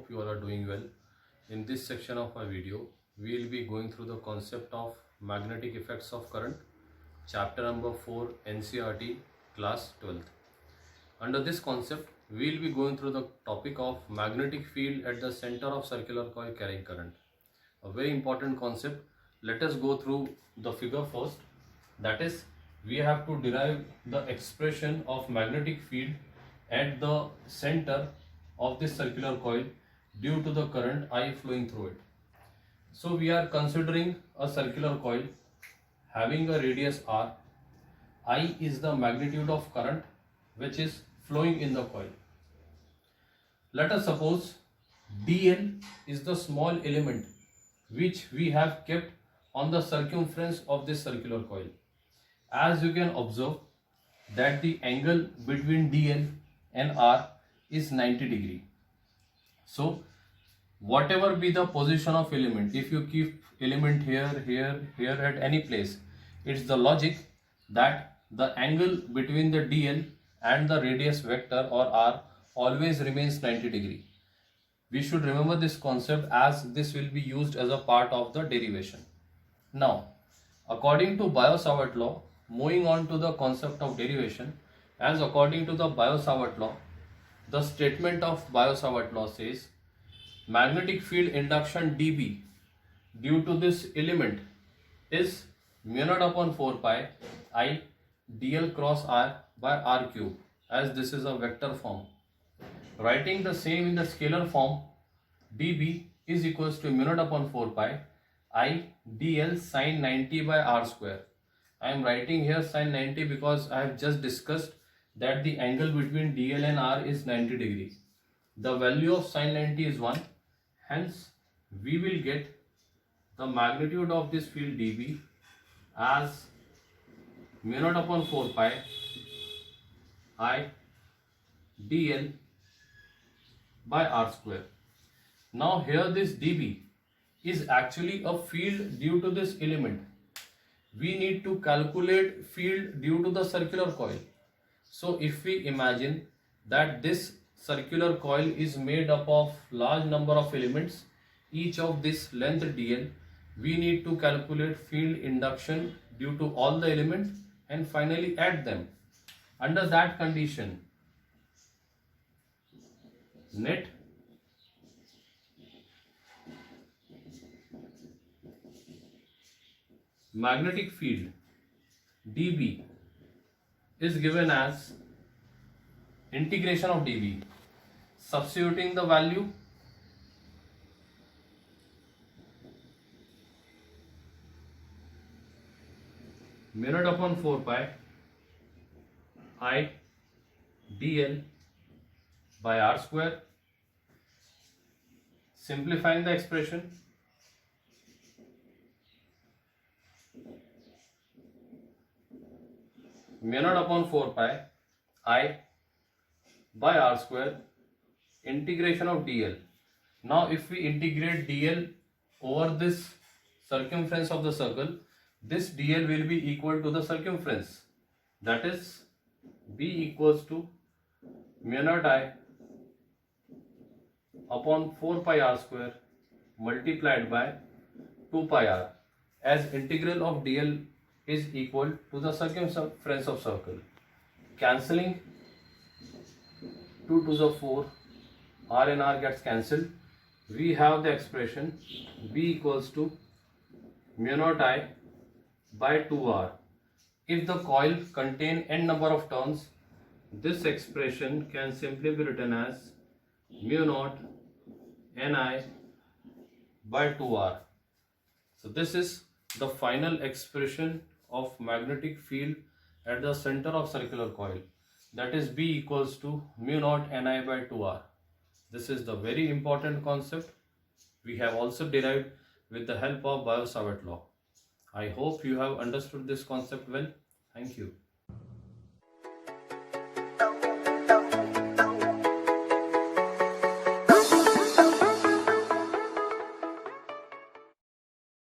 hope you all are doing well. In this section of my video, we will be going through the concept of magnetic effects of current, chapter number 4, NCERT, class 12th. Under this concept, we will be going through the topic of magnetic field at the center of circular coil carrying current. A very important concept. Let us go through the figure first. That is, we have to derive the expression of magnetic field at the center of this circular coil due to the current I flowing through it. So we are considering a circular coil having a radius r. I is the magnitude of current which is flowing in the coil. Let us suppose dl is the small element which we have kept on the circumference of this circular coil. As you can observe that the angle between dl and r is 90 degree. So whatever be the position of element, if you keep element here, here at any place, it's the logic that the angle between the dl and the radius vector or r always remains 90 degree. We should remember this concept as this will be used as a part of the derivation. Now, according to Biot-Savart law, moving on to the concept of derivation, as according to the Biot-Savart law, the statement of Biot-Savart law says magnetic field induction dB due to this element is mu naught upon 4 pi I dl cross r by r cube, as this is a vector form. Writing the same in the scalar form, dB is equals to mu naught upon 4 pi I dl sin 90 by r square. I am writing here sin 90 because I have just discussed that the angle between dl and r is 90 degree. The value of sin 90 is 1. Hence, we will get the magnitude of this field dB as mu naught upon 4 pi I dl by r square. Now here this dB is actually a field due to this element. We need to calculate field due to the circular coil. So if we imagine that this circular coil is made up of large number of elements, each of this length dl, we need to calculate field induction due to all the elements and finally add them. Under that condition, net magnetic field dB is given as integration of dB. Substituting the value, mu naught upon 4 pi I dl by r square. Simplifying the expression, mu naught upon 4 pi I by r square integration of dl. Now if we integrate dl over this circumference of the circle, this dl will be equal to the circumference, that is b equals to mu naught I upon 4 pi r square multiplied by 2 pi r, as integral of dl is equal to the circumference of circle. Cancelling 2 to the 4, r and r gets cancelled. We have the expression b equals to mu naught I by 2r. If the coil contain n number of turns, this expression can simply be written as mu naught ni by 2r. So this is the final expression of magnetic field at the center of circular coil, that is B equals to mu naught ni by 2r. This is the very important concept we have also derived with the help of Biot-Savart law. I hope you have understood this concept well. Thank you.